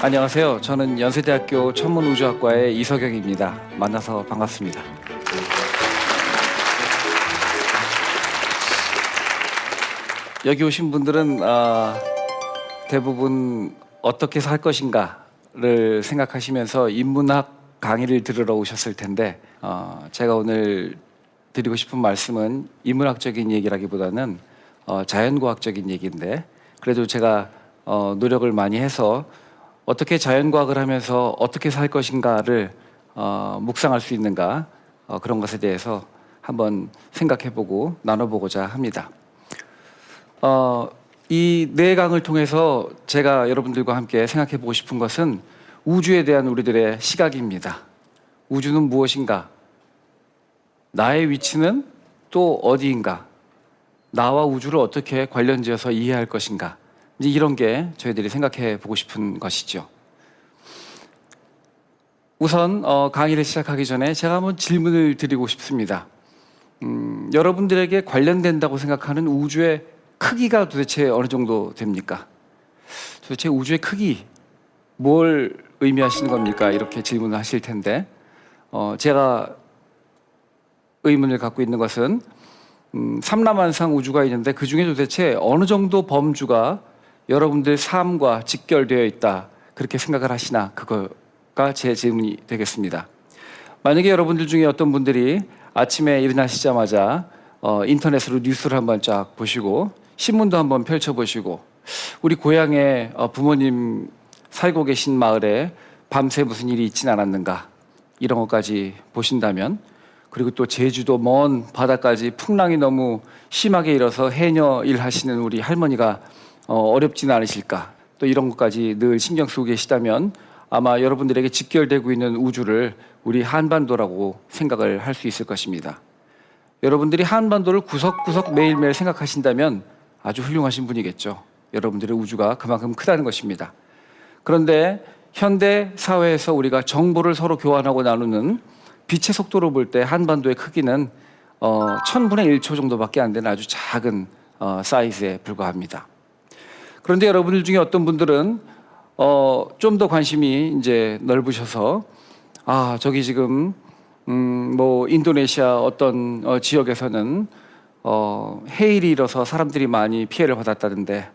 안녕하세요. 저는 연세대학교 천문우주학과의 이석영입니다. 만나서 반갑습니다. 여기 오신 분들은 대부분 어떻게 살 것인가를 생각하시면서 인문학 강의를 들으러 오셨을 텐데 제가 오늘 드리고 싶은 말씀은 인문학적인 얘기라기보다는 자연과학적인 얘기인데, 그래도 제가 노력을 많이 해서 어떻게 자연과학을 하면서 어떻게 살 것인가를 묵상할 수 있는가, 그런 것에 대해서 한번 생각해보고 나눠보고자 합니다. 이 네 강을 통해서 제가 여러분들과 함께 생각해보고 싶은 것은 우주에 대한 우리들의 시각입니다. 우주는 무엇인가? 나의 위치는 또 어디인가? 나와 우주를 어떻게 관련지어서 이해할 것인가? 이제 이런 게 저희들이 생각해 보고 싶은 것이죠. 우선 강의를 시작하기 전에 제가 한번 질문을 드리고 싶습니다. 여러분들에게 관련된다고 생각하는 우주의 크기가 도대체 어느 정도 됩니까? 도대체 우주의 크기, 뭘 의미하시는 겁니까? 이렇게 질문을 하실 텐데, 제가 의문을 갖고 있는 것은 삼라만상 우주가 있는데 그 중에 도대체 어느 정도 범주가 여러분들 삶과 직결되어 있다, 그렇게 생각을 하시나, 그거가 제 질문이 되겠습니다. 만약에 여러분들 중에 어떤 분들이 아침에 일어나시자마자 인터넷으로 뉴스를 한번 쫙 보시고 신문도 한번 펼쳐보시고 우리 고향에 부모님 살고 계신 마을에 밤새 무슨 일이 있진 않았는가, 이런 것까지 보신다면, 그리고 또 제주도 먼 바다까지 풍랑이 너무 심하게 일어서 해녀 일하시는 우리 할머니가 어렵지는 않으실까, 또 이런 것까지 늘 신경 쓰고 계시다면 아마 여러분들에게 직결되고 있는 우주를 우리 한반도라고 생각을 할 수 있을 것입니다. 여러분들이 한반도를 구석구석 매일매일 생각하신다면 아주 훌륭하신 분이겠죠. 여러분들의 우주가 그만큼 크다는 것입니다. 그런데 현대 사회에서 우리가 정보를 서로 교환하고 나누는 빛의 속도로 볼 때 한반도의 크기는 1000분의 1초 정도밖에 안 되는 아주 작은 사이즈에 불과합니다. 그런데 여러분들 중에 어떤 분들은 좀 더 관심이 이제 넓으셔서 저기 지금 뭐 인도네시아 어떤 지역에서는 해일이 일어서 사람들이 많이 피해를 받았다던데,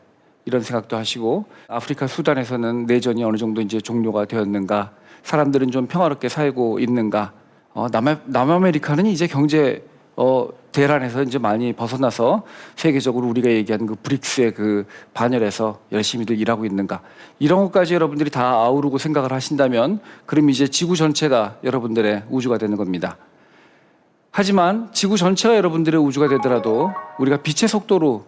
이런 생각도 하시고, 아프리카 수단에서는 내전이 어느 정도 이제 종료가 되었는가, 사람들은 좀 평화롭게 살고 있는가, 남아메리카는 이제 경제 대란에서 이제 많이 벗어나서 세계적으로 우리가 얘기하는 그 브릭스의 그 반열에서 열심히들 일하고 있는가, 이런 것까지 여러분들이 다 아우르고 생각을 하신다면 그럼 이제 지구 전체가 여러분들의 우주가 되는 겁니다. 하지만 지구 전체가 여러분들의 우주가 되더라도 우리가 빛의 속도로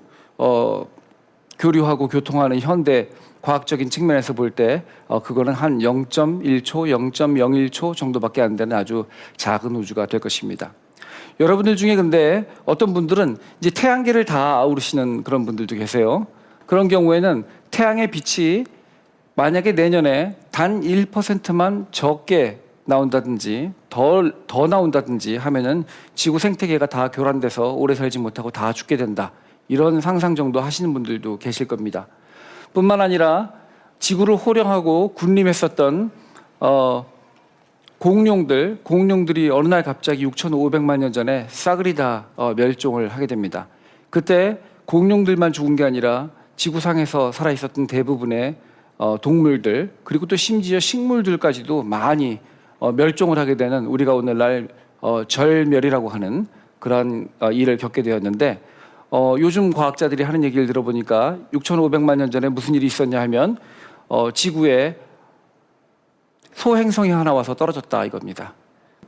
교류하고 교통하는 현대 과학적인 측면에서 볼 때 그거는 한 0.1초, 0.01초 정도밖에 안 되는 아주 작은 우주가 될 것입니다. 여러분들 중에 근데 어떤 분들은 이제 태양계를 다 아우르시는 그런 분들도 계세요. 그런 경우에는 태양의 빛이 만약에 내년에 단 1%만 적게 나온다든지 더 나온다든지 하면은 지구 생태계가 다 교란돼서 오래 살지 못하고 다 죽게 된다, 이런 상상 정도 하시는 분들도 계실 겁니다. 뿐만 아니라 지구를 호령하고 군림했었던 공룡들이 어느 날 갑자기 6,500만 년 전에 싸그리 다 멸종을 하게 됩니다. 그때 공룡들만 죽은 게 아니라 지구상에서 살아있었던 대부분의 동물들, 그리고 또 심지어 식물들까지도 많이 멸종을 하게 되는, 우리가 오늘날 절멸이라고 하는 그런 일을 겪게 되었는데, 요즘 과학자들이 하는 얘기를 들어보니까 6,500만 년 전에 무슨 일이 있었냐 하면 지구에 소행성이 하나 와서 떨어졌다, 이겁니다.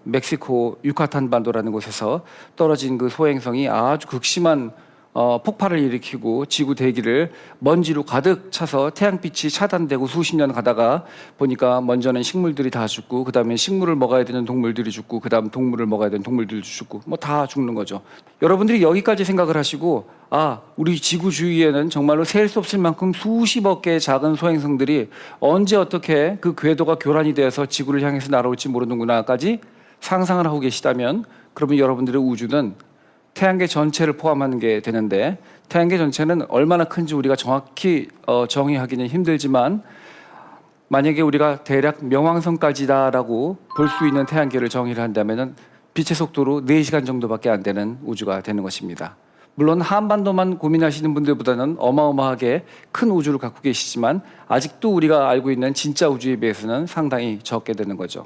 멕시코 유카탄 반도라는 곳에서 떨어진 그 소행성이 아주 극심한 폭발을 일으키고 지구 대기를 먼지로 가득 차서 태양빛이 차단되고 수십 년 가다가 보니까 먼저는 식물들이 다 죽고, 그 다음에 식물을 먹어야 되는 동물들이 죽고, 그 다음 동물을 먹어야 되는 동물들도 죽고, 뭐 다 죽는 거죠. 여러분들이 여기까지 생각을 하시고 우리 지구 주위에는 정말로 셀 수 없을 만큼 수십억 개의 작은 소행성들이 언제 어떻게 그 궤도가 교란이 되어서 지구를 향해서 날아올지 모르는구나까지 상상을 하고 계시다면, 그러면 여러분들의 우주는 태양계 전체를 포함하는 게 되는데, 태양계 전체는 얼마나 큰지 우리가 정확히 정의하기는 힘들지만 만약에 우리가 대략 명왕성까지다라고 볼 수 있는 태양계를 정의를 한다면 빛의 속도로 4시간 정도밖에 안 되는 우주가 되는 것입니다. 물론 한반도만 고민하시는 분들보다는 어마어마하게 큰 우주를 갖고 계시지만 아직도 우리가 알고 있는 진짜 우주에 비해서는 상당히 적게 되는 거죠.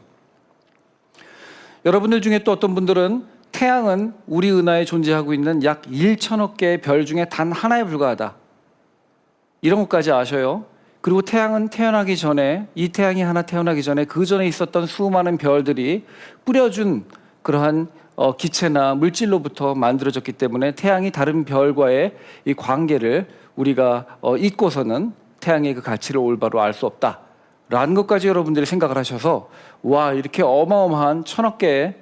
여러분들 중에 또 어떤 분들은 태양은 우리 은하에 존재하고 있는 약 1천억 개의 별 중에 단 하나에 불과하다, 이런 것까지 아셔요. 그리고 태양은 태어나기 전에, 이 태양이 하나 태어나기 전에 그 전에 있었던 수많은 별들이 뿌려준 그러한 기체나 물질로부터 만들어졌기 때문에 태양이 다른 별과의 이 관계를 우리가 잊고서는 태양의 그 가치를 올바로 알 수 없다라는 것까지 여러분들이 생각을 하셔서, 와, 이렇게 어마어마한 1,000억 개의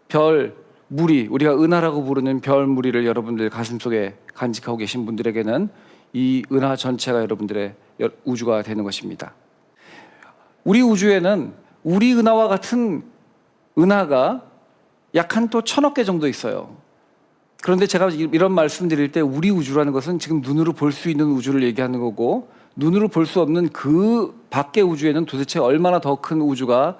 별 무리, 우리가 은하라고 부르는 별 무리를 여러분들 가슴속에 간직하고 계신 분들에게는 이 은하 전체가 여러분들의 우주가 되는 것입니다. 우리 우주에는 우리 은하와 같은 은하가 약 한 또 1,000억 개 정도 있어요. 그런데 제가 이런 말씀드릴 때 우리 우주라는 것은 지금 눈으로 볼 수 있는 우주를 얘기하는 거고, 눈으로 볼 수 없는 그 밖의 우주에는 도대체 얼마나 더 큰 우주가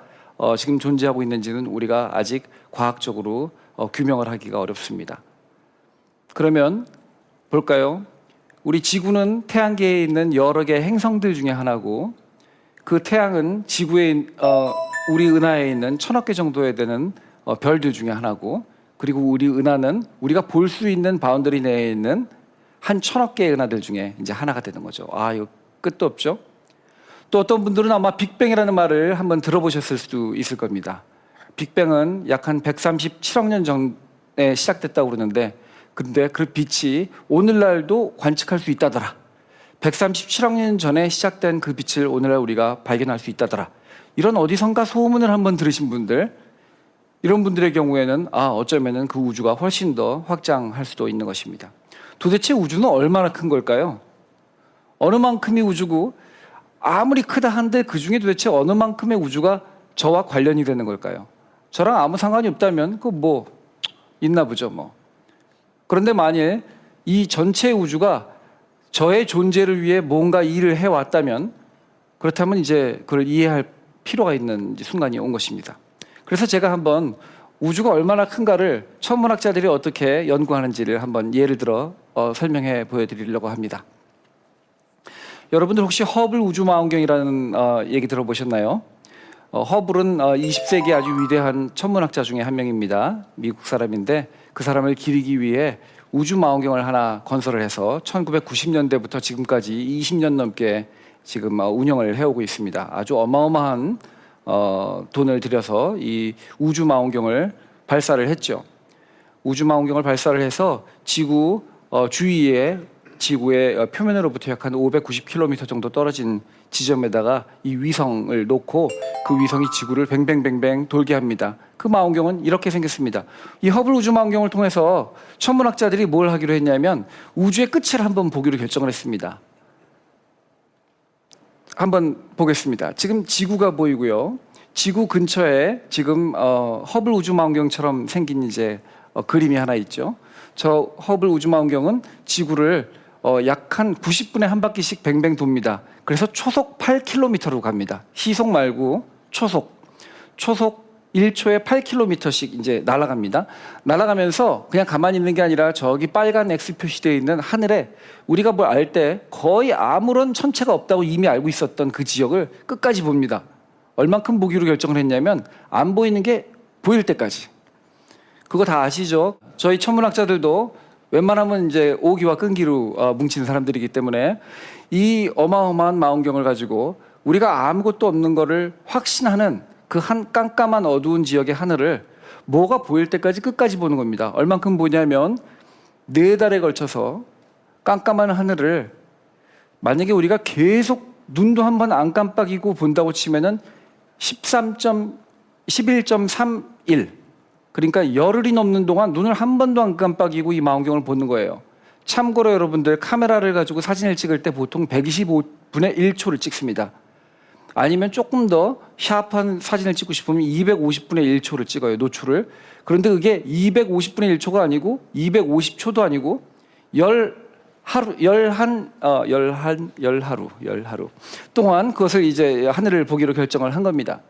지금 존재하고 있는지는 우리가 아직 과학적으로 규명을 하기가 어렵습니다. 그러면 볼까요? 우리 지구는 태양계에 있는 여러 개의 행성들 중에 하나고, 그 태양은 지구에 우리 은하에 있는 1,000억 개 정도에 되는 별들 중에 하나고, 그리고 우리 은하는 우리가 볼 수 있는 바운더리 내에 있는 한 1,000억 개의 은하들 중에 이제 하나가 되는 거죠. 아, 이거 끝도 없죠. 또 어떤 분들은 아마 빅뱅이라는 말을 한번 들어보셨을 수도 있을 겁니다. 빅뱅은 약 한 137억 년 전에 시작됐다고 그러는데, 근데 그 빛이 오늘날도 관측할 수 있다더라. 137억 년 전에 시작된 그 빛을 오늘날 우리가 발견할 수 있다더라. 이런 어디선가 소문을 한번 들으신 분들, 이런 분들의 경우에는 어쩌면은 그 우주가 훨씬 더 확장할 수도 있는 것입니다. 도대체 우주는 얼마나 큰 걸까요? 어느 만큼의 우주고, 아무리 크다 한들 그 중에 도대체 어느 만큼의 우주가 저와 관련이 되는 걸까요? 저랑 아무 상관이 없다면 그 뭐 있나 보죠 뭐. 그런데 만일 이 전체 우주가 저의 존재를 위해 뭔가 일을 해왔다면, 그렇다면 이제 그걸 이해할 필요가 있는 순간이 온 것입니다. 그래서 제가 한번 우주가 얼마나 큰가를 천문학자들이 어떻게 연구하는지를 한번 예를 들어 설명해 보여드리려고 합니다. 여러분들 혹시 허블 우주망원경이라는 얘기 들어보셨나요? 허블은 20세기 아주 위대한 천문학자 중에 한 명입니다. 미국 사람인데 그 사람을 기리기 위해 우주망원경을 하나 건설을 해서 1990년대부터 지금까지 20년 넘게 지금 운영을 해오고 있습니다. 아주 어마어마한 돈을 들여서 이 우주망원경을 발사를 했죠. 우주망원경을 발사를 해서 지구 주위에, 지구의 표면으로부터 약 한 590km 정도 떨어진 지점에다가 이 위성을 놓고 그 위성이 지구를 뱅뱅뱅뱅 돌게 합니다. 그 망원경은 이렇게 생겼습니다. 이 허블 우주망원경을 통해서 천문학자들이 뭘 하기로 했냐면 우주의 끝을 한번 보기로 결정을 했습니다. 한번 보겠습니다. 지금 지구가 보이고요. 지구 근처에 지금 허블 우주망원경처럼 생긴 이제 그림이 하나 있죠. 저 허블 우주망원경은 지구를 약 한 90분에 한 바퀴씩 뱅뱅 돕니다. 그래서 초속 8km로 갑니다. 시속 말고 초속 1초에 8km씩 이제 날아갑니다. 날아가면서 그냥 가만히 있는 게 아니라 저기 빨간 X 표시되어 있는 하늘에 우리가 뭘 알 때 거의 아무런 천체가 없다고 이미 알고 있었던 그 지역을 끝까지 봅니다. 얼만큼 보기로 결정을 했냐면 안 보이는 게 보일 때까지. 그거 다 아시죠? 저희 천문학자들도 웬만하면 이제 오기와 끈기로 뭉치는 사람들이기 때문에 이 어마어마한 망원경을 가지고 우리가 아무것도 없는 거를 확신하는 그 한 깜깜한 어두운 지역의 하늘을 뭐가 보일 때까지 끝까지 보는 겁니다. 얼만큼 보냐면 4달에 걸쳐서 깜깜한 하늘을 만약에 우리가 계속 눈도 한 번 안 깜빡이고 본다고 치면은 11.31, 그러니까 열흘이 넘는 동안 눈을 한 번도 안 깜빡이고 이 망원경을 보는 거예요. 참고로 여러분들 카메라를 가지고 사진을 찍을 때 보통 125분의 1초를 찍습니다. 아니면 조금 더 샤프한 사진을 찍고 싶으면 250분의 1초를 찍어요, 노출을. 그런데 그게 250분의 1초가 아니고 250초도 아니고 11 열하루 동안 그것을 이제 하늘을 보기로 결정을 한 겁니다.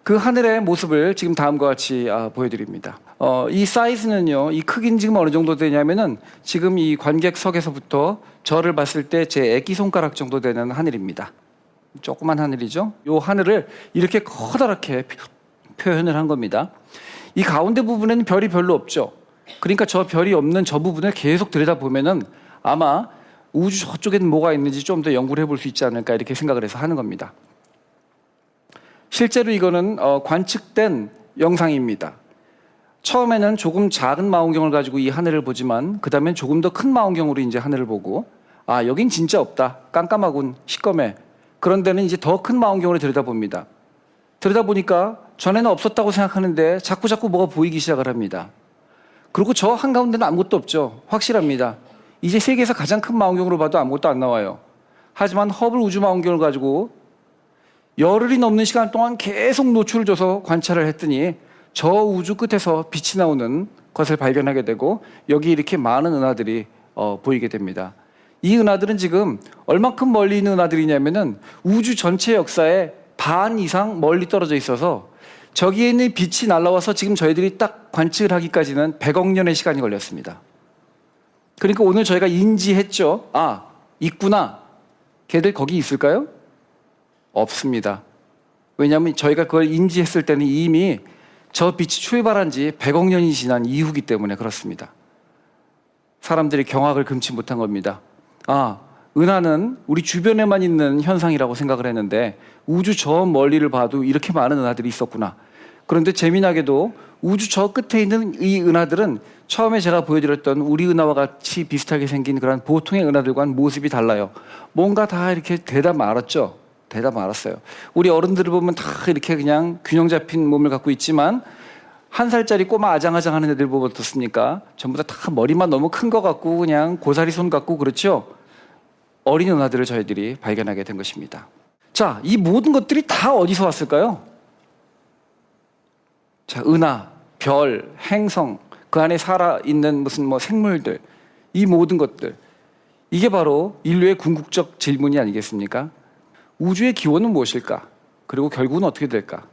그 하늘의 모습을 지금 다음과 같이 보여드립니다. 이 사이즈는요, 이 크기는 지금 어느 정도 되냐면은 지금 이 관객석에서부터 저를 봤을 때 제 애기 손가락 정도 되는 하늘입니다. 조그만 하늘이죠. 이 하늘을 이렇게 커다랗게 표현을 한 겁니다. 이 가운데 부분에는 별이 별로 없죠. 그러니까 저 별이 없는 저 부분을 계속 들여다보면은 아마 우주 저쪽에는 뭐가 있는지 좀 더 연구를 해볼 수 있지 않을까 이렇게 생각을 해서 하는 겁니다. 실제로 이거는 관측된 영상입니다. 처음에는 조금 작은 망원경을 가지고 이 하늘을 보지만 그 다음엔 조금 더 큰 망원경으로 이제 하늘을 보고 여긴 진짜 없다. 깜깜하군. 시꺼매. 그런 데는 이제 더 큰 망원경으로 들여다봅니다. 들여다보니까 전에는 없었다고 생각하는데 자꾸 뭐가 보이기 시작을 합니다. 그리고 저 한가운데는 아무것도 없죠. 확실합니다. 이제 세계에서 가장 큰 망원경으로 봐도 아무것도 안 나와요. 하지만 허블 우주 망원경을 가지고 열흘이 넘는 시간 동안 계속 노출을 줘서 관찰을 했더니 저 우주 끝에서 빛이 나오는 것을 발견하게 되고 여기 이렇게 많은 은하들이 보이게 됩니다. 이 은하들은 지금 얼마큼 멀리 있는 은하들이냐면은 우주 전체 역사의 반 이상 멀리 떨어져 있어서 저기에 있는 빛이 날아와서 지금 저희들이 딱 관측을 하기까지는 100억 년의 시간이 걸렸습니다. 그러니까 오늘 저희가 인지했죠. 있구나. 걔들 거기 있을까요? 없습니다. 왜냐하면 저희가 그걸 인지했을 때는 이미 저 빛이 출발한 지 100억 년이 지난 이후기 때문에 그렇습니다. 사람들이 경악을 금치 못한 겁니다. 은하는 우리 주변에만 있는 현상이라고 생각을 했는데 우주 저 멀리를 봐도 이렇게 많은 은하들이 있었구나. 그런데 재미나게도 우주 저 끝에 있는 이 은하들은 처음에 제가 보여드렸던 우리 은하와 같이 비슷하게 생긴 그런 보통의 은하들과는 모습이 달라요. 뭔가 다 이렇게 대답 알았죠? 대답 알았어요. 우리 어른들을 보면 다 이렇게 그냥 균형 잡힌 몸을 갖고 있지만 1살짜리 꼬마 아장아장하는 애들 보면 어떻습니까? 전부 다 머리만 너무 큰 것 같고 그냥 고사리 손 같고 그렇죠? 어린 은하들을 저희들이 발견하게 된 것입니다. 자, 이 모든 것들이 다 어디서 왔을까요? 자, 은하, 별, 행성, 그 안에 살아있는 무슨 생물들, 이 모든 것들. 이게 바로 인류의 궁극적 질문이 아니겠습니까? 우주의 기원은 무엇일까? 그리고 결국은 어떻게 될까?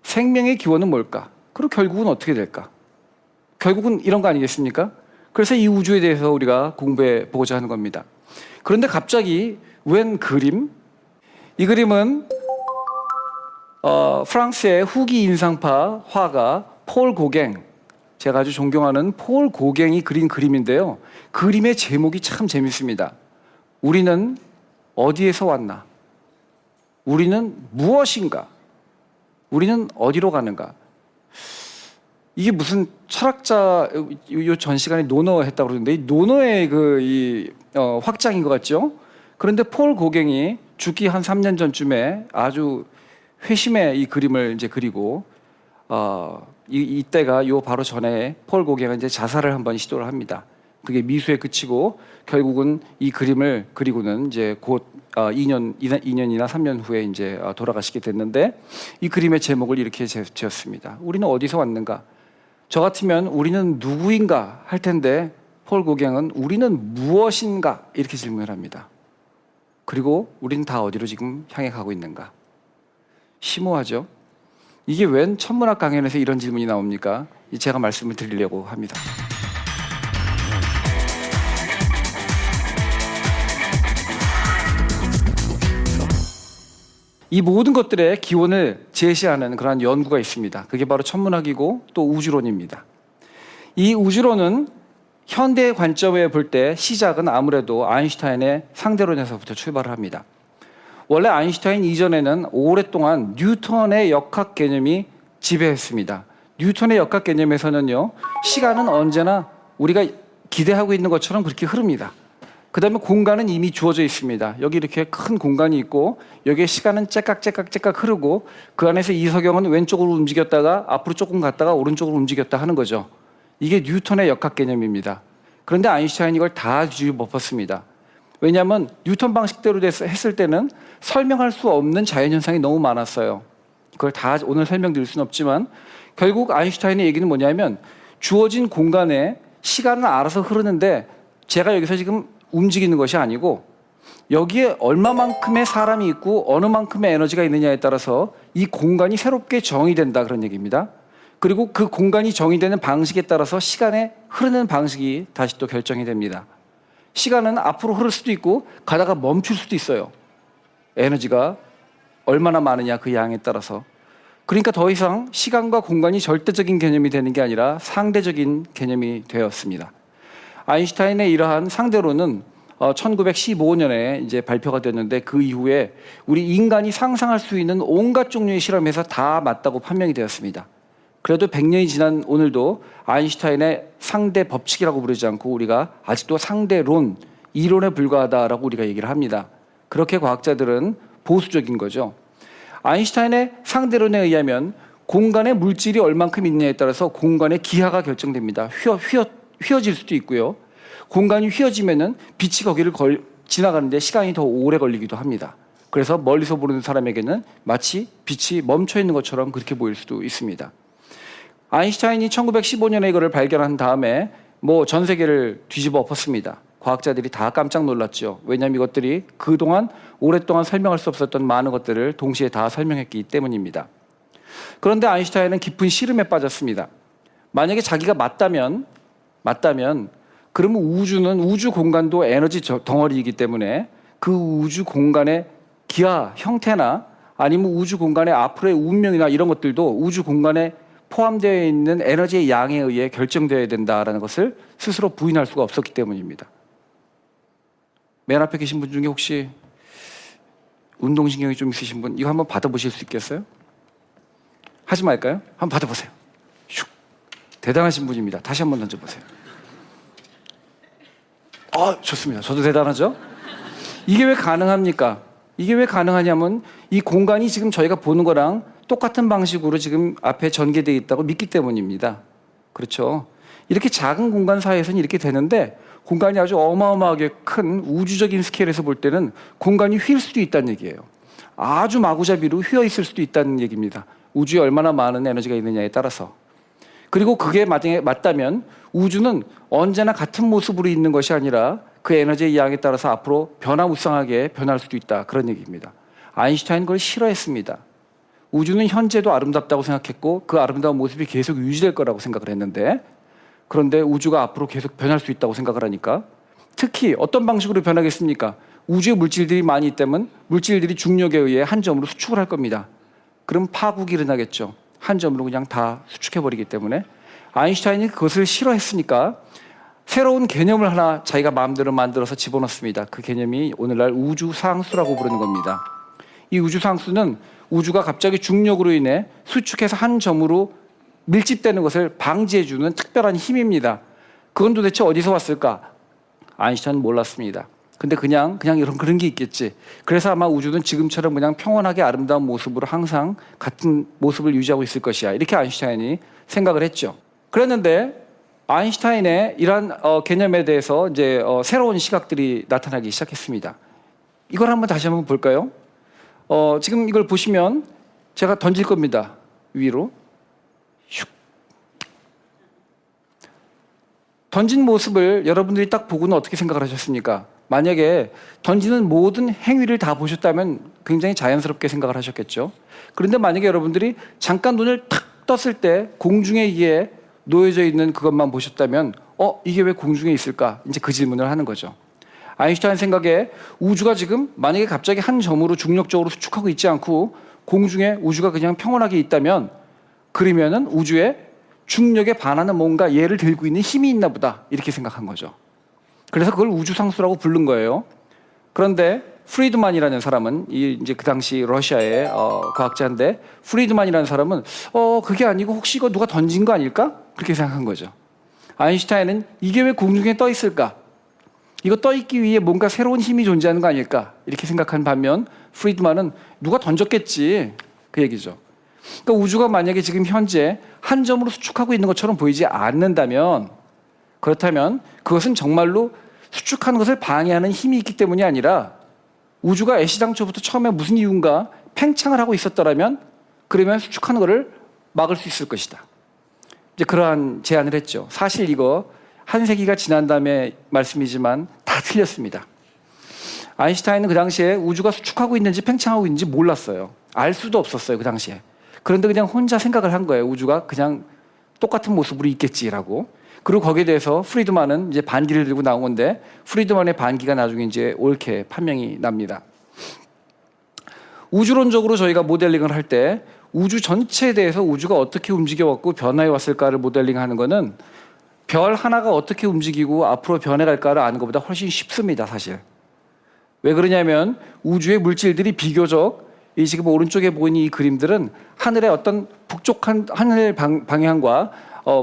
생명의 기원은 뭘까? 그리고 결국은 어떻게 될까? 결국은 이런 거 아니겠습니까? 그래서 이 우주에 대해서 우리가 공부해 보고자 하는 겁니다. 그런데 갑자기 웬 그림? 이 그림은 프랑스의 후기 인상파 화가 폴 고갱, 제가 아주 존경하는 폴 고갱이 그린 그림인데요. 그림의 제목이 참 재밌습니다. 우리는 어디에서 왔나? 우리는 무엇인가? 우리는 어디로 가는가? 이게 무슨 철학자 전 시간에 논어 했다고 그러는데 이 논어의 확장인 것 같죠? 그런데 폴 고갱이 죽기 한 3년 전쯤에 아주 회심의 이 그림을 이제 그리고 이때가 요 바로 전에 폴 고갱은 이제 자살을 한번 시도를 합니다. 그게 미수에 그치고 결국은 이 그림을 그리고는 이제 곧 2년이나 3년 후에 이제 돌아가시게 됐는데 이 그림의 제목을 이렇게 지었습니다. 우리는 어디서 왔는가? 저 같으면 우리는 누구인가 할 텐데 폴 고갱은 우리는 무엇인가 이렇게 질문을 합니다. 그리고 우리는 다 어디로 지금 향해 가고 있는가? 심오하죠? 이게 웬 천문학 강연에서 이런 질문이 나옵니까? 제가 말씀을 드리려고 합니다. 이 모든 것들의 기원을 제시하는 그러한 연구가 있습니다. 그게 바로 천문학이고 또 우주론입니다. 이 우주론은 현대의 관점에 볼 때 시작은 아무래도 아인슈타인의 상대론에서부터 출발을 합니다. 원래 아인슈타인 이전에는 오랫동안 뉴턴의 역학 개념이 지배했습니다. 뉴턴의 역학 개념에서는요, 시간은 언제나 우리가 기대하고 있는 것처럼 그렇게 흐릅니다. 그 다음에 공간은 이미 주어져 있습니다. 여기 이렇게 큰 공간이 있고 여기에 시간은 째깍째깍 흐르고 그 안에서 이석영은 왼쪽으로 움직였다가 앞으로 조금 갔다가 오른쪽으로 움직였다 하는 거죠. 이게 뉴턴의 역학 개념입니다. 그런데 아인슈타인이 이걸 다 뒤집어엎었습니다. 왜냐하면 뉴턴 방식대로 했을 때는 설명할 수 없는 자연현상이 너무 많았어요. 그걸 다 오늘 설명드릴 수는 없지만 결국 아인슈타인의 얘기는 뭐냐면 주어진 공간에 시간은 알아서 흐르는데 제가 여기서 지금 움직이는 것이 아니고 여기에 얼마만큼의 사람이 있고 어느 만큼의 에너지가 있느냐에 따라서 이 공간이 새롭게 정의된다 그런 얘기입니다. 그리고 그 공간이 정의되는 방식에 따라서 시간의 흐르는 방식이 다시 또 결정이 됩니다. 시간은 앞으로 흐를 수도 있고 가다가 멈출 수도 있어요. 에너지가 얼마나 많으냐 그 양에 따라서. 그러니까 더 이상 시간과 공간이 절대적인 개념이 되는 게 아니라 상대적인 개념이 되었습니다. 아인슈타인의 이러한 상대론은 1915년에 이제 발표가 됐는데 그 이후에 우리 인간이 상상할 수 있는 온갖 종류의 실험에서 다 맞다고 판명이 되었습니다. 그래도 100년이 지난 오늘도 아인슈타인의 상대 법칙이라고 부르지 않고 우리가 아직도 상대론, 이론에 불과하다라고 우리가 얘기를 합니다. 그렇게 과학자들은 보수적인 거죠. 아인슈타인의 상대론에 의하면 공간의 물질이 얼만큼 있느냐에 따라서 공간의 기하가 결정됩니다. 휘어질 수도 있고요. 공간이 휘어지면은 빛이 거기를 지나가는데 시간이 더 오래 걸리기도 합니다. 그래서 멀리서 보는 사람에게는 마치 빛이 멈춰 있는 것처럼 그렇게 보일 수도 있습니다. 아인슈타인이 1915년에 이거를 발견한 다음에 전 세계를 뒤집어 엎었습니다. 과학자들이 다 깜짝 놀랐죠. 왜냐하면 이것들이 그동안 오랫동안 설명할 수 없었던 많은 것들을 동시에 다 설명했기 때문입니다. 그런데 아인슈타인은 깊은 시름에 빠졌습니다. 만약에 자기가 맞다면 그러면 우주 공간도 에너지 덩어리이기 때문에 그 우주 공간의 기하 형태나 아니면 우주 공간의 앞으로의 운명이나 이런 것들도 우주 공간에 포함되어 있는 에너지의 양에 의해 결정되어야 된다는 것을 스스로 부인할 수가 없었기 때문입니다. 맨 앞에 계신 분 중에 혹시 운동신경이 좀 있으신 분 이거 한번 받아보실 수 있겠어요? 하지 말까요? 한번 받아보세요. 슉. 대단하신 분입니다. 다시 한번 던져보세요. 좋습니다. 저도 대단하죠? 이게 왜 가능합니까? 이게 왜 가능하냐면 이 공간이 지금 저희가 보는 거랑 똑같은 방식으로 지금 앞에 전개되어 있다고 믿기 때문입니다. 그렇죠? 이렇게 작은 공간 사이에서는 이렇게 되는데 공간이 아주 어마어마하게 큰 우주적인 스케일에서 볼 때는 공간이 휠 수도 있다는 얘기예요. 아주 마구잡이로 휘어 있을 수도 있다는 얘기입니다. 우주에 얼마나 많은 에너지가 있느냐에 따라서. 그리고 그게 맞다면 우주는 언제나 같은 모습으로 있는 것이 아니라 그 에너지의 양에 따라서 앞으로 변화무쌍하게 변할 수도 있다. 그런 얘기입니다. 아인슈타인은 그걸 싫어했습니다. 우주는 현재도 아름답다고 생각했고 그 아름다운 모습이 계속 유지될 거라고 생각을 했는데 그런데 우주가 앞으로 계속 변할 수 있다고 생각을 하니까 특히 어떤 방식으로 변하겠습니까? 우주에 물질들이 많이 있다면 물질들이 중력에 의해 한 점으로 수축을 할 겁니다. 그럼 파국이 일어나겠죠. 한 점으로 그냥 다 수축해버리기 때문에 아인슈타인이 그것을 싫어했으니까 새로운 개념을 하나 자기가 마음대로 만들어서 집어넣습니다. 그 개념이 오늘날 우주상수라고 부르는 겁니다. 이 우주상수는 우주가 갑자기 중력으로 인해 수축해서 한 점으로 밀집되는 것을 방지해주는 특별한 힘입니다. 그건 도대체 어디서 왔을까? 아인슈타인은 몰랐습니다. 근데 그냥 그런 게 있겠지. 그래서 아마 우주는 지금처럼 그냥 평온하게 아름다운 모습으로 항상 같은 모습을 유지하고 있을 것이야. 이렇게 아인슈타인이 생각을 했죠. 그랬는데 아인슈타인의 이러한 개념에 대해서 이제 새로운 시각들이 나타나기 시작했습니다. 이걸 다시 한번 볼까요? 지금 이걸 보시면 제가 던질 겁니다. 위로. 슉. 던진 모습을 여러분들이 딱 보고는 어떻게 생각을 하셨습니까? 만약에 던지는 모든 행위를 다 보셨다면 굉장히 자연스럽게 생각을 하셨겠죠. 그런데 만약에 여러분들이 잠깐 눈을 탁 떴을 때 공중에 이게 놓여져 있는 그것만 보셨다면 이게 왜 공중에 있을까? 이제 그 질문을 하는 거죠. 아인슈타인 생각에 우주가 지금 만약에 갑자기 한 점으로 중력적으로 수축하고 있지 않고 공중에 우주가 그냥 평온하게 있다면 그러면은 우주에 중력에 반하는 뭔가 얘를 들고 있는 힘이 있나 보다 이렇게 생각한 거죠. 그래서 그걸 우주상수라고 부른 거예요. 그런데 프리드만이라는 사람은 이제 그 당시 러시아의 과학자인데 프리드만이라는 사람은 그게 아니고 혹시 이거 누가 던진 거 아닐까? 그렇게 생각한 거죠. 아인슈타인은 이게 왜 공중에 떠 있을까? 이거 떠 있기 위해 뭔가 새로운 힘이 존재하는 거 아닐까? 이렇게 생각한 반면 프리드만은 누가 던졌겠지 그 얘기죠. 그러니까 우주가 만약에 지금 현재 한 점으로 수축하고 있는 것처럼 보이지 않는다면 그렇다면 그것은 정말로 수축하는 것을 방해하는 힘이 있기 때문이 아니라 우주가 애시당초부터 처음에 무슨 이유인가 팽창을 하고 있었더라면 그러면 수축하는 것을 막을 수 있을 것이다. 이제 그러한 제안을 했죠. 사실 이거 한 세기가 지난 다음에 말씀이지만 다 다 틀렸습니다. 아인슈타인은 그 당시에 우주가 수축하고 있는지 팽창하고 있는지 몰랐어요. 알 수도 없었어요, 그 당시에. 그런데 그냥 혼자 생각을 한 거예요. 우주가 그냥 똑같은 모습으로 있겠지라고. 그리고 거기에 대해서 프리드만은 이제 반기를 들고 나온 건데, 프리드만의 반기가 나중에 이제 옳게 판명이 납니다. 우주론적으로 저희가 모델링을 할 때 우주 전체에 대해서 우주가 어떻게 움직여왔고 변화해 왔을까를 모델링하는 거는 별 하나가 어떻게 움직이고 앞으로 변해갈까를 아는 것보다 훨씬 쉽습니다, 사실. 왜 그러냐면 우주의 물질들이 비교적 이 지금 오른쪽에 보이는 이 그림들은 하늘의 어떤 북쪽 하늘 방향과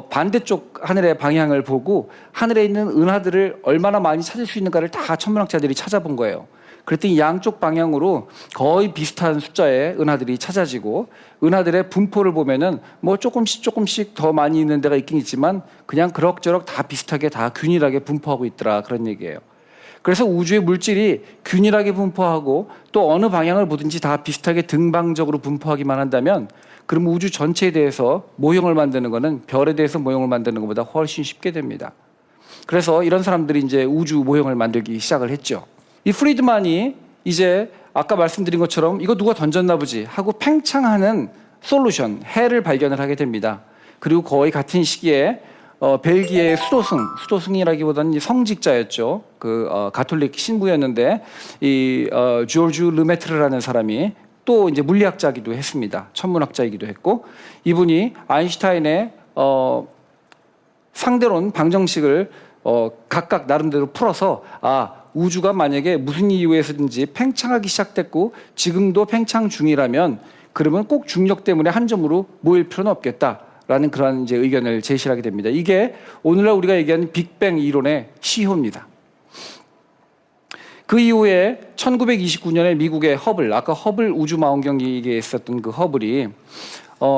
반대쪽 하늘의 방향을 보고 하늘에 있는 은하들을 얼마나 많이 찾을 수 있는가를 다 천문학자들이 찾아본 거예요. 그랬더니 양쪽 방향으로 거의 비슷한 숫자의 은하들이 찾아지고, 은하들의 분포를 보면은 뭐 조금씩 더 많이 있는 데가 있긴 있지만 그냥 그럭저럭 다 비슷하게 다 균일하게 분포하고 있더라, 그런 얘기예요. 그래서 우주의 물질이 균일하게 분포하고 또 어느 방향을 보든지 다 비슷하게 등방적으로 분포하기만 한다면, 그럼 우주 전체에 대해서 모형을 만드는 거는 별에 대해서 모형을 만드는 것보다 훨씬 쉽게 됩니다. 그래서 이런 사람들이 이제 우주 모형을 만들기 시작을 했죠. 이 프리드만이 이제 아까 말씀드린 것처럼 이거 누가 던졌나 보지 하고 팽창하는 솔루션, 해를 발견을 하게 됩니다. 그리고 거의 같은 시기에 벨기에의 수도승이라기보다는 성직자였죠. 가톨릭 신부였는데 이 조르주 르메트르라는 사람이 또 이제 물리학자이기도 했습니다. 천문학자이기도 했고, 이분이 아인슈타인의 상대론 방정식을 각각 나름대로 풀어서 우주가 만약에 무슨 이유에서든지 팽창하기 시작됐고 지금도 팽창 중이라면 그러면 꼭 중력 때문에 한 점으로 모일 필요는 없겠다라는 그런 이제 의견을 제시하게 됩니다. 이게 오늘날 우리가 얘기하는 빅뱅 이론의 시효입니다. 그 이후에 1929년에 미국의 허블, 아까 허블 우주망원경기에 있었던 그 허블이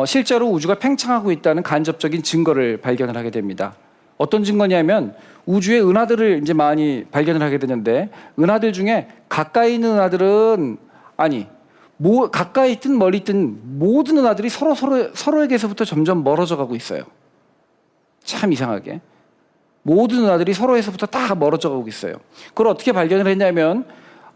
실제로 우주가 팽창하고 있다는 간접적인 증거를 발견을 하게 됩니다. 어떤 증거냐면 우주의 은하들을 이제 많이 발견을 하게 되는데, 은하들 중에 가까이 있는 은하들은 가까이 있든 멀리 있든 모든 은하들이 서로에게서부터 점점 멀어져 가고 있어요. 참 이상하게 모든 은하들이 서로에서부터 다 멀어져 가고 있어요. 그걸 어떻게 발견을 했냐면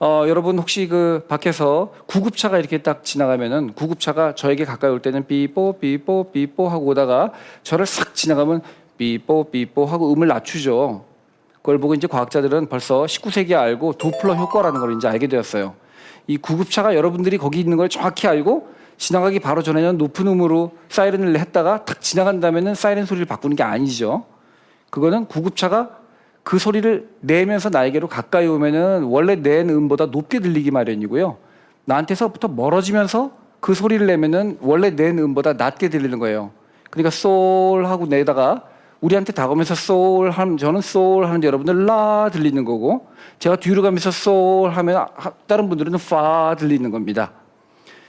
여러분 혹시 그 밖에서 구급차가 이렇게 딱 지나가면은 구급차가 저에게 가까이 올 때는 삐뽀 삐뽀 삐뽀 하고 오다가 저를 싹 지나가면 삐뽀 삐뽀 하고 음을 낮추죠. 그걸 보고 이제 과학자들은 벌써 19세기에 알고 도플러 효과라는 걸 이제 알게 되었어요. 이 구급차가 여러분들이 거기 있는 걸 정확히 알고 지나가기 바로 전에는 높은 음으로 사이렌을 했다가 탁 지나간 다음에는 사이렌 소리를 바꾸는 게 아니죠. 그거는 구급차가 그 소리를 내면서 나에게로 가까이 오면은 원래 낸 음보다 높게 들리기 마련이고요. 나한테서부터 멀어지면서 그 소리를 내면은 원래 낸 음보다 낮게 들리는 거예요. 그러니까 솔 하고 내다가 우리한테 다가오면서 솔 하면 저는 솔 하는데 여러분들 라 들리는 거고, 제가 뒤로 가면서 솔 하면 다른 분들은 파 들리는 겁니다.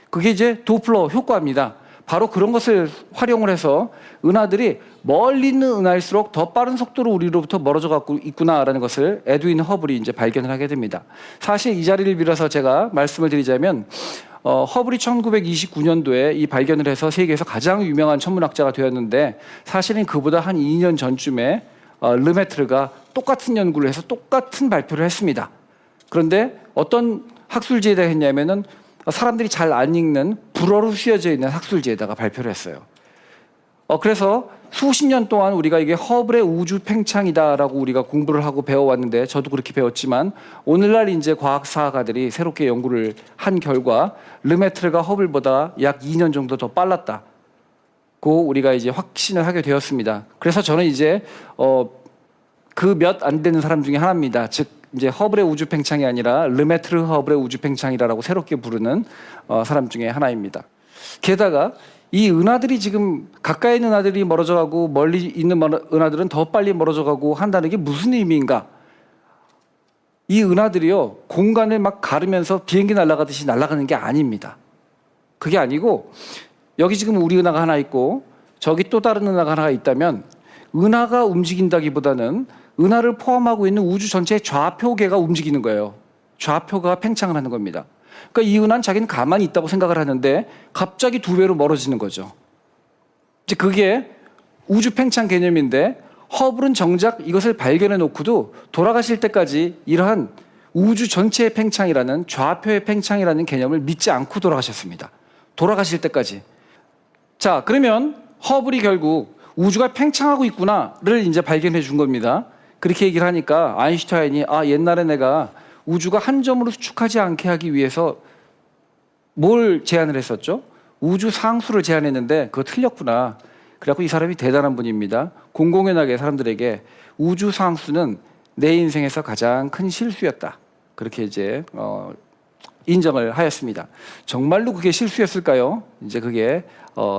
그게 이제 도플러 효과입니다. 바로 그런 것을 활용을 해서 은하들이 멀리 있는 은하일수록 더 빠른 속도로 우리로부터 멀어져 갖고 있구나라는 것을 에드윈 허블이 이제 발견을 하게 됩니다. 사실 이 자리를 빌어서 제가 말씀을 드리자면 허블이 1929년도에 이 발견을 해서 세계에서 가장 유명한 천문학자가 되었는데, 사실은 그보다 한 2년 전쯤에 르메트르가 똑같은 연구를 해서 똑같은 발표를 했습니다. 그런데 어떤 학술지에다 했냐면은 사람들이 잘 안 읽는 불어로 쓰여져 있는 학술지에다가 발표를 했어요. 그래서 수십 년 동안 우리가 이게 허블의 우주 팽창이다라고 우리가 공부를 하고 배워왔는데, 저도 그렇게 배웠지만 오늘날 이제 과학사가들이 새롭게 연구를 한 결과 르메트르가 허블보다 약 2년 정도 더 빨랐다고 우리가 이제 확신을 하게 되었습니다. 그래서 저는 이제 그 몇 안 되는 사람 중에 하나입니다. 즉 이제 허블의 우주 팽창이 아니라 르메트르 허블의 우주 팽창이라고 새롭게 부르는 사람 중에 하나입니다. 게다가 이 은하들이 지금 가까이 있는 은하들이 멀어져 가고 멀리 있는 은하들은 더 빨리 멀어져 가고 한다는 게 무슨 의미인가? 이 은하들이요, 공간을 막 가르면서 비행기 날아가듯이 날아가는 게 아닙니다. 그게 아니고 여기 지금 우리 은하가 하나 있고 저기 또 다른 은하가 하나 있다면 은하가 움직인다기보다는 은하를 포함하고 있는 우주 전체의 좌표계가 움직이는 거예요. 좌표가 팽창을 하는 겁니다. 그러니까 이 은하는 자기는 가만히 있다고 생각을 하는데 갑자기 2배로 멀어지는 거죠. 이제 그게 우주 팽창 개념인데, 허블은 정작 이것을 발견해 놓고도 돌아가실 때까지 이러한 우주 전체의 팽창이라는 좌표의 팽창이라는 개념을 믿지 않고 돌아가셨습니다. 돌아가실 때까지. 자, 그러면 허블이 결국 우주가 팽창하고 있구나를 이제 발견해 준 겁니다. 그렇게 얘기를 하니까 아인슈타인이 옛날에 내가 우주가 한 점으로 수축하지 않게 하기 위해서 뭘 제안을 했었죠? 우주 상수를 제안했는데 그거 틀렸구나. 그래갖고 이 사람이 대단한 분입니다. 공공연하게 사람들에게 우주 상수는 내 인생에서 가장 큰 실수였다. 그렇게 이제 인정을 하였습니다. 정말로 그게 실수였을까요? 이제 그게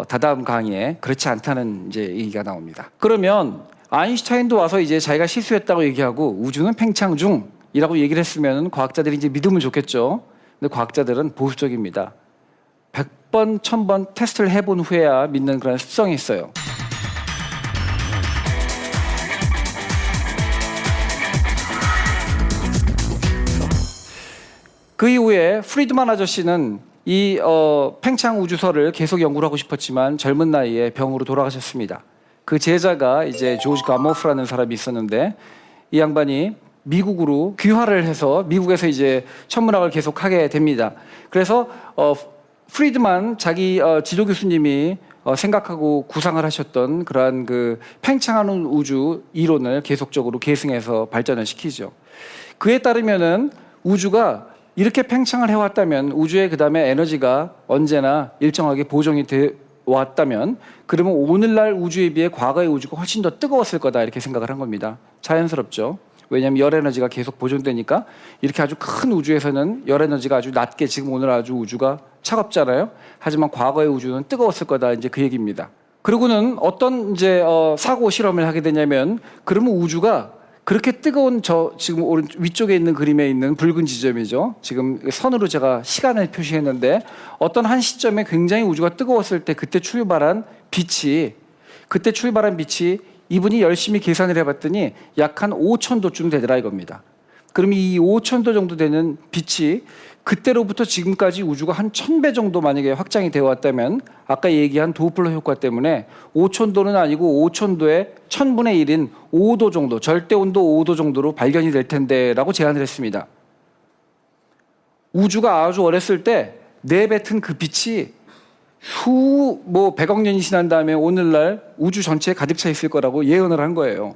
다다음 강의에 그렇지 않다는 이제 얘기가 나옵니다. 그러면 아인슈타인도 와서 이제 자기가 실수했다고 얘기하고 우주는 팽창 중이라고 얘기를 했으면 과학자들이 이제 믿으면 좋겠죠. 근데 과학자들은 보수적입니다. 100번, 1000번 테스트를 해본 후에야 믿는 그런 습성이 있어요. 그 이후에 프리드만 아저씨는 이 팽창 우주설을 계속 연구를 하고 싶었지만 젊은 나이에 병으로 돌아가셨습니다. 그 제자가 이제 조지 가모프라는 사람이 있었는데 이 양반이 미국으로 귀화를 해서 미국에서 이제 천문학을 계속 하게 됩니다. 그래서 프리드만 자기 지도 교수님이 생각하고 구상을 하셨던 그러한 그 팽창하는 우주 이론을 계속적으로 계승해서 발전을 시키죠. 그에 따르면은 우주가 이렇게 팽창을 해왔다면 우주의 그 다음에 에너지가 언제나 일정하게 보정이 돼 왔다면 그러면 오늘날 우주에 비해 과거의 우주가 훨씬 더 뜨거웠을 거다 이렇게 생각을 한 겁니다. 자연스럽죠. 왜냐하면 열 에너지가 계속 보존되니까 이렇게 아주 큰 우주에서는 열 에너지가 아주 낮게 지금 오늘 아주 우주가 차갑잖아요. 하지만 과거의 우주는 뜨거웠을 거다 이제 그 얘기입니다. 그리고는 어떤 이제 사고 실험을 하게 되냐면 그러면 우주가 그렇게 뜨거운 지금 위쪽에 있는 그림에 있는 붉은 지점이죠. 지금 선으로 제가 시간을 표시했는데 어떤 한 시점에 굉장히 우주가 뜨거웠을 때 그때 출발한 빛이 이분이 열심히 계산을 해봤더니 약 한 5,000도쯤 되더라 이겁니다. 그럼 이 5,000도 정도 되는 빛이 그때로부터 지금까지 우주가 한 1,000배 정도 만약에 확장이 되어 왔다면 아까 얘기한 도플러 효과 때문에 5,000도는 아니고 5,000도의 1000분의 1인 5도 정도, 절대 온도 5도 정도로 발견이 될 텐데 라고 제안을 했습니다. 우주가 아주 어렸을 때 내뱉은 그 빛이 100억 년이 지난 다음에 오늘날 우주 전체에 가득 차 있을 거라고 예언을 한 거예요.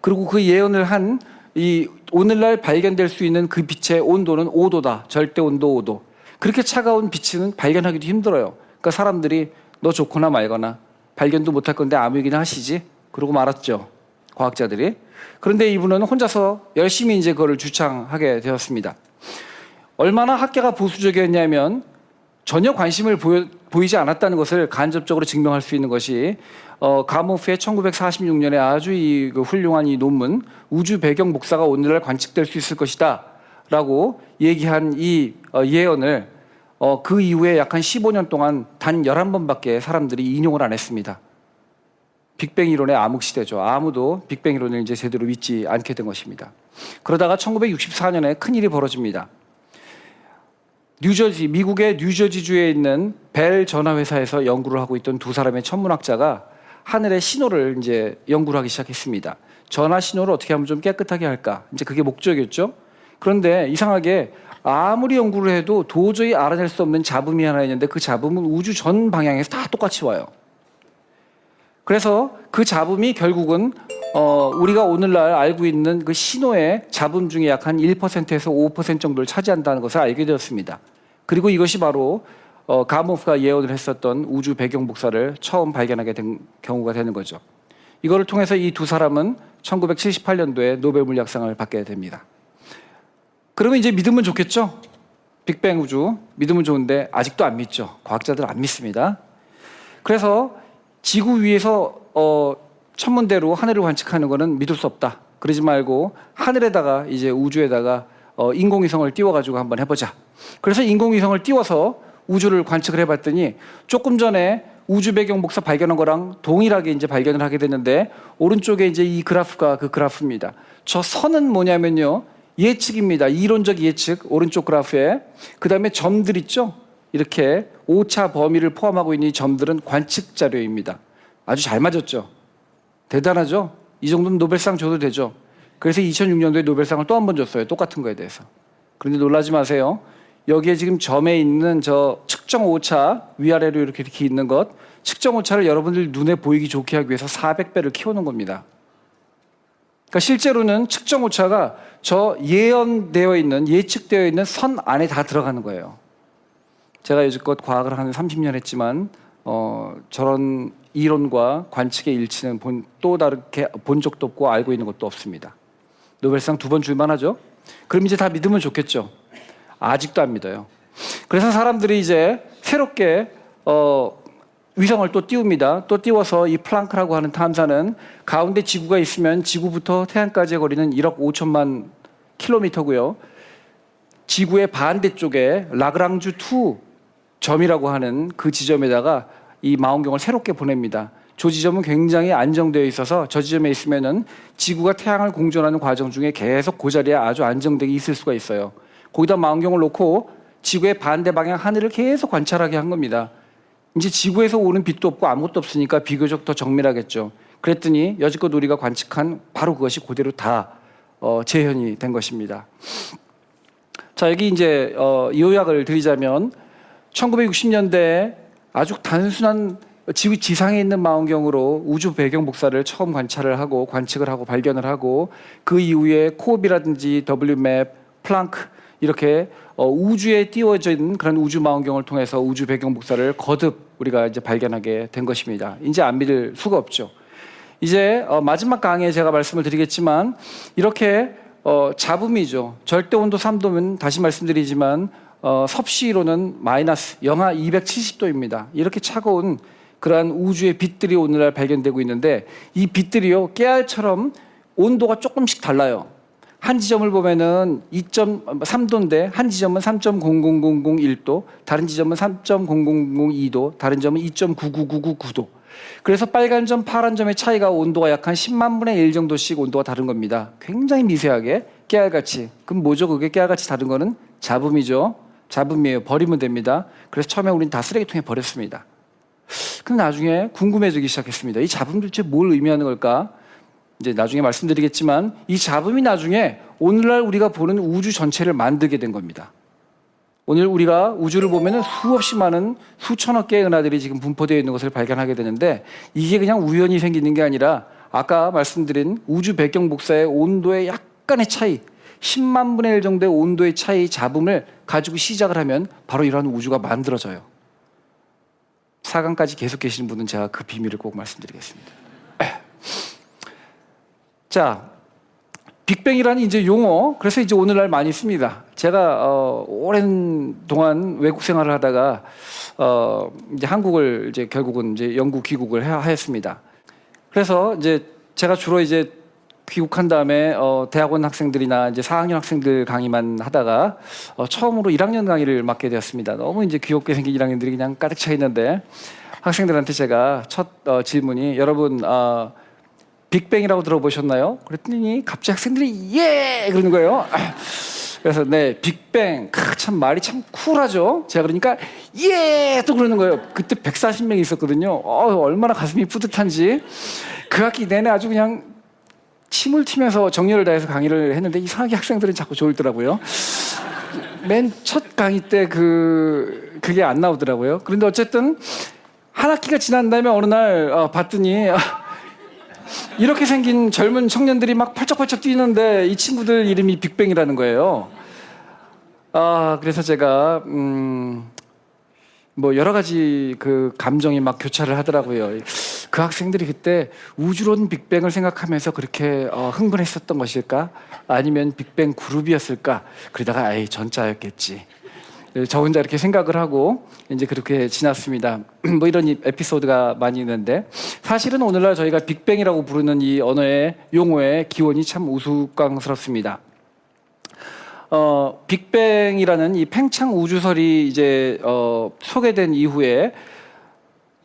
그리고 그 예언을 한 이 오늘날 발견될 수 있는 그 빛의 온도는 5도다. 절대 온도 5도. 그렇게 차가운 빛은 발견하기도 힘들어요. 그러니까 사람들이 너 좋거나 말거나 발견도 못할 건데 아무 얘기나 하시지. 그러고 말았죠. 과학자들이. 그런데 이분은 혼자서 열심히 이제 그거를 주창하게 되었습니다. 얼마나 학계가 보수적이었냐면 전혀 관심을 보이지 않았다는 것을 간접적으로 증명할 수 있는 것이 가모프의 1946년에 아주 그 훌륭한 이 논문 우주 배경 복사가 오늘날 관측될 수 있을 것이다 라고 얘기한 이 예언을 그 이후에 약 한 15년 동안 단 11번밖에 사람들이 인용을 안 했습니다. 빅뱅 이론의 암흑시대죠. 아무도 빅뱅 이론을 이제 제대로 믿지 않게 된 것입니다. 그러다가 1964년에 큰일이 벌어집니다. 미국의 뉴저지주에 있는 벨 전화회사에서 연구를 하고 있던 두 사람의 천문학자가 하늘의 신호를 이제 연구를 하기 시작했습니다. 전화 신호를 어떻게 하면 좀 깨끗하게 할까? 이제 그게 목적이었죠. 그런데 이상하게 아무리 연구를 해도 도저히 알아낼 수 없는 잡음이 하나 있는데 그 잡음은 우주 전 방향에서 다 똑같이 와요. 그래서 그 잡음이 결국은 우리가 오늘날 알고 있는 그 신호의 잡음 중에 약 한 1%에서 5% 정도를 차지한다는 것을 알게 되었습니다. 그리고 이것이 바로 가모프가 예언을 했었던 우주 배경 복사를 처음 발견하게 된 경우가 되는 거죠. 이거를 통해서 이 두 사람은 1978년도에 노벨 물리학상을 받게 됩니다. 그러면 이제 믿으면 좋겠죠? 빅뱅 우주 믿으면 좋은데 아직도 안 믿죠. 과학자들 안 믿습니다. 그래서 지구 위에서 천문대로 하늘을 관측하는 것은 믿을 수 없다. 그러지 말고 하늘에다가 이제 우주에다가 인공위성을 띄워가지고 한번 해보자. 그래서 인공위성을 띄워서 우주를 관측을 해봤더니 조금 전에 우주 배경 복사 발견한 거랑 동일하게 이제 발견을 하게 됐는데 오른쪽에 이제 이 그래프가 그 그래프입니다. 저 선은 뭐냐면요. 예측입니다. 이론적 예측 오른쪽 그래프에 그 다음에 점들 있죠. 이렇게 오차 범위를 포함하고 있는 이 점들은 관측 자료입니다. 아주 잘 맞았죠. 대단하죠? 이 정도면 노벨상 줘도 되죠. 그래서 2006년도에 노벨상을 또 한 번 줬어요. 똑같은 거에 대해서. 그런데 놀라지 마세요. 여기에 지금 점에 있는 저 측정 오차, 위아래로 이렇게 있는 것, 측정 오차를 여러분들 눈에 보이기 좋게 하기 위해서 400배를 키우는 겁니다. 그러니까 실제로는 측정 오차가 저 예언되어 있는, 예측되어 있는 선 안에 다 들어가는 거예요. 제가 여지껏 과학을 한 30년 했지만 저런 이론과 관측의 일치는 또 다르게 본 적도 없고 알고 있는 것도 없습니다. 노벨상 2번 줄만 하죠. 그럼 이제 다 믿으면 좋겠죠. 아직도 안 믿어요. 그래서 사람들이 이제 새롭게 위성을 또 띄웁니다. 또 띄워서 이 플랑크라고 하는 탐사는 가운데 지구가 있으면 지구부터 태양까지의 거리는 1억 5천만 킬로미터고요. 지구의 반대쪽에 라그랑주 2 점이라고 하는 그 지점에다가 이 망원경을 새롭게 보냅니다. 저 지점은 굉장히 안정되어 있어서 저 지점에 있으면은 지구가 태양을 공전하는 과정 중에 계속 그 자리에 아주 안정되게 있을 수가 있어요. 거기다 망원경을 놓고 지구의 반대 방향 하늘을 계속 관찰하게 한 겁니다. 이제 지구에서 오는 빛도 없고 아무것도 없으니까 비교적 더 정밀하겠죠. 그랬더니 여지껏 우리가 관측한 바로 그것이 그대로 다 재현이 된 것입니다. 자, 여기 이제 요약을 드리자면 1960년대에 아주 단순한 지구 지상에 있는 망원경으로 우주 배경 복사를 처음 관찰을 하고 관측을 하고 발견을 하고 그 이후에 코옵이라든지 WMAP, 플랑크 이렇게 우주에 띄워진 그런 우주 망원경을 통해서 우주 배경 복사를 거듭 우리가 이제 발견하게 된 것입니다. 이제 안 믿을 수가 없죠. 이제 마지막 강의에 제가 말씀을 드리겠지만 이렇게 잡음이죠. 절대 온도 3도면 다시 말씀드리지만 섭씨로는 마이너스 영하 270도입니다. 이렇게 차가운 그러한 우주의 빛들이 오늘날 발견되고 있는데 이 빛들이요 깨알처럼 온도가 조금씩 달라요. 한 지점을 보면은 2.3도인데 한 지점은 3.00001도, 다른 지점은 3.00002도, 다른 점은 2.99999도. 그래서 빨간 점, 파란 점의 차이가 온도가 약 한 10만 분의 1 정도씩 온도가 다른 겁니다. 굉장히 미세하게 깨알같이. 그럼 뭐죠? 그게 깨알같이 다른 거는 잡음이죠. 잡음이에요. 버리면 됩니다. 그래서 처음에 우리는 다 쓰레기통에 버렸습니다. 근데 나중에 궁금해지기 시작했습니다. 이 잡음 도대체 뭘 의미하는 걸까? 이제 나중에 말씀드리겠지만 이 잡음이 나중에 오늘날 우리가 보는 우주 전체를 만들게 된 겁니다. 오늘 우리가 우주를 보면 수없이 많은 수천억 개의 은하들이 지금 분포되어 있는 것을 발견하게 되는데 이게 그냥 우연히 생기는 게 아니라 아까 말씀드린 우주 배경 복사의 온도의 약간의 차이 10만 분의 1 정도의 온도의 차이 잡음을 가지고 시작을 하면 바로 이러한 우주가 만들어져요. 4강까지 계속 계시는 분은 제가 그 비밀을 꼭 말씀드리겠습니다. 자, 빅뱅이라는 이제 용어, 그래서 이제 오늘날 많이 씁니다. 제가 오랜 동안 외국 생활을 하다가 이제 한국을 이제 결국은 이제 영국 귀국을 하였습니다. 그래서 이제 제가 주로 이제 귀국한 다음에 대학원 학생들이나 이제 4학년 학생들 강의만 하다가 처음으로 1학년 강의를 맡게 되었습니다. 너무 이제 귀엽게 생긴 1학년들이 그냥 가득 차 있는데 학생들한테 제가 첫 질문이 여러분 빅뱅이라고 들어보셨나요? 그랬더니 갑자기 학생들이 예 그러는 거예요. 그래서 네 빅뱅 참 말이 참 쿨하죠. 제가 그러니까 예 또 그러는 거예요. 그때 140명이 있었거든요. 얼마나 가슴이 뿌듯한지 그 학기 내내 아주 그냥 침을 튀면서 정열을 다해서 강의를 했는데 이상하게 학생들은 자꾸 졸더라고요. 맨 첫 강의 때 그게 안 나오더라고요. 그런데 어쨌든 한 학기가 지난 다음에 어느 날 봤더니 이렇게 생긴 젊은 청년들이 막 펄쩍펄쩍 뛰는데 이 친구들 이름이 빅뱅이라는 거예요. 그래서 제가 뭐 여러 가지 그 감정이 막 교차를 하더라고요. 그 학생들이 그때 우주론 빅뱅을 생각하면서 그렇게 흥분했었던 것일까? 아니면 빅뱅 그룹이었을까? 그러다가 에이 전자였겠지. 저 혼자 이렇게 생각을 하고 이제 그렇게 지났습니다. 뭐 이런 에피소드가 많이 있는데 사실은 오늘날 저희가 빅뱅이라고 부르는 이 언어의 용어의 기원이 참 우스꽝스럽습니다. 빅뱅이라는 이 팽창 우주설이 이제 소개된 이후에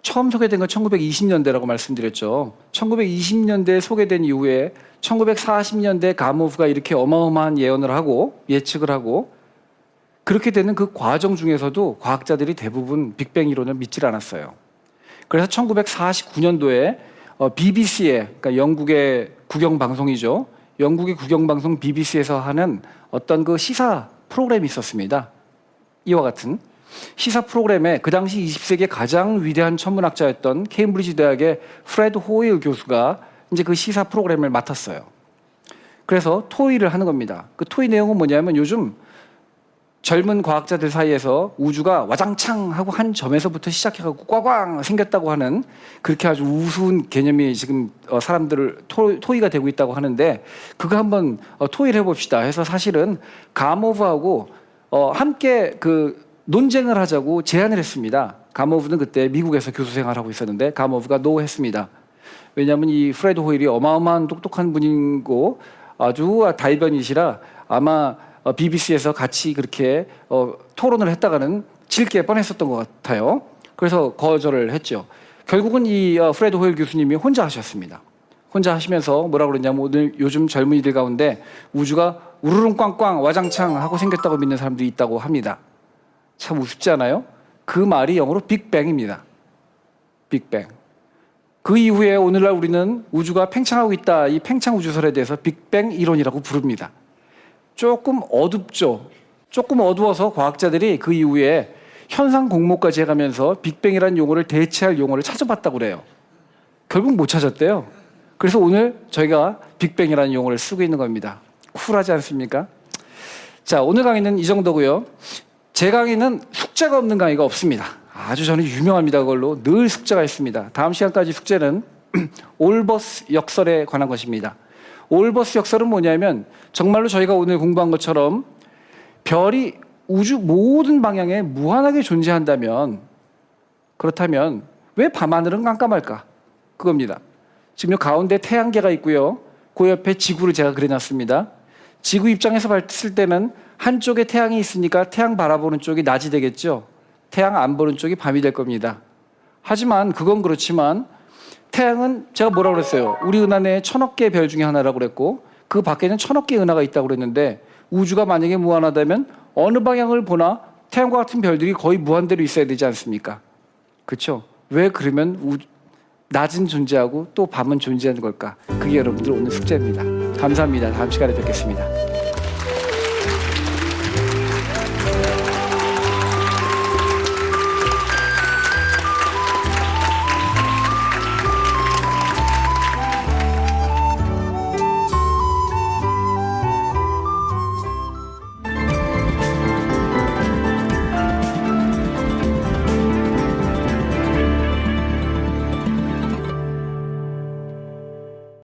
처음 소개된 건 1920년대라고 말씀드렸죠. 1920년대에 소개된 이후에 1940년대 가모프가 이렇게 어마어마한 예언을 하고 예측을 하고 그렇게 되는 그 과정 중에서도 과학자들이 대부분 빅뱅 이론을 믿질 않았어요. 그래서 1949년도에 BBC에, 그러니까 영국의 국영 방송이죠. 영국의 국영 방송 BBC에서 하는 어떤 그 시사 프로그램이 있었습니다. 이와 같은 시사 프로그램에 그 당시 20세기의 가장 위대한 천문학자였던 케임브리지 대학의 프레드 호일 교수가 이제 그 시사 프로그램을 맡았어요. 그래서 토의를 하는 겁니다. 그 토의 내용은 뭐냐면 요즘 젊은 과학자들 사이에서 우주가 와장창 하고 한 점에서부터 시작해가지고 꽝꽝 생겼다고 하는 그렇게 아주 우스운 개념이 지금 사람들을 토의가 되고 있다고 하는데 그거 한번 토의를 해봅시다 해서 사실은 가모브하고 함께 그 논쟁을 하자고 제안을 했습니다. 가모브는 그때 미국에서 교수 생활하고 있었는데 가모브가 노 했습니다. 왜냐하면 이 프레드 호일이 어마어마한 똑똑한 분이고 아주 달변이시라 아마 BBC에서 같이 그렇게 토론을 했다가는 질 게 뻔했었던 것 같아요. 그래서 거절을 했죠. 결국은 이 프레드 호일 교수님이 혼자 하셨습니다. 혼자 하시면서 뭐라고 그랬냐면 오늘 요즘 젊은이들 가운데 우주가 우르릉 꽝꽝 와장창 하고 생겼다고 믿는 사람들이 있다고 합니다. 참 우습지 않아요? 그 말이 영어로 빅뱅입니다. 빅뱅. 그 이후에 오늘날 우리는 우주가 팽창하고 있다. 이 팽창 우주설에 대해서 빅뱅 이론이라고 부릅니다. 조금 어둡죠. 조금 어두워서 과학자들이 그 이후에 현상 공모까지 해가면서 빅뱅이라는 용어를 대체할 용어를 찾아봤다고 그래요. 결국 못 찾았대요. 그래서 오늘 저희가 빅뱅이라는 용어를 쓰고 있는 겁니다. 쿨하지 않습니까? 자, 오늘 강의는 이 정도고요. 제 강의는 숙제가 없는 강의가 없습니다. 아주 저는 유명합니다. 그걸로 늘 숙제가 있습니다. 다음 시간까지 숙제는 올버스 역설에 관한 것입니다. 올버스 역설은 뭐냐면 정말로 저희가 오늘 공부한 것처럼 별이 우주 모든 방향에 무한하게 존재한다면 그렇다면 왜 밤하늘은 깜깜할까? 그겁니다. 지금 가운데 태양계가 있고요. 그 옆에 지구를 제가 그려놨습니다. 지구 입장에서 봤을 때는 한쪽에 태양이 있으니까 태양 바라보는 쪽이 낮이 되겠죠. 태양 안 보는 쪽이 밤이 될 겁니다. 하지만 그건 그렇지만 태양은 제가 뭐라고 그랬어요? 우리 은하 내에 1000억 개의 별 중에 하나라고 그랬고 그 밖에는 1000억 개의 은하가 있다고 그랬는데 우주가 만약에 무한하다면 어느 방향을 보나 태양과 같은 별들이 거의 무한대로 있어야 되지 않습니까? 그렇죠? 왜 그러면 낮은 존재하고 또 밤은 존재하는 걸까? 그게 여러분들 오늘 숙제입니다. 감사합니다. 다음 시간에 뵙겠습니다.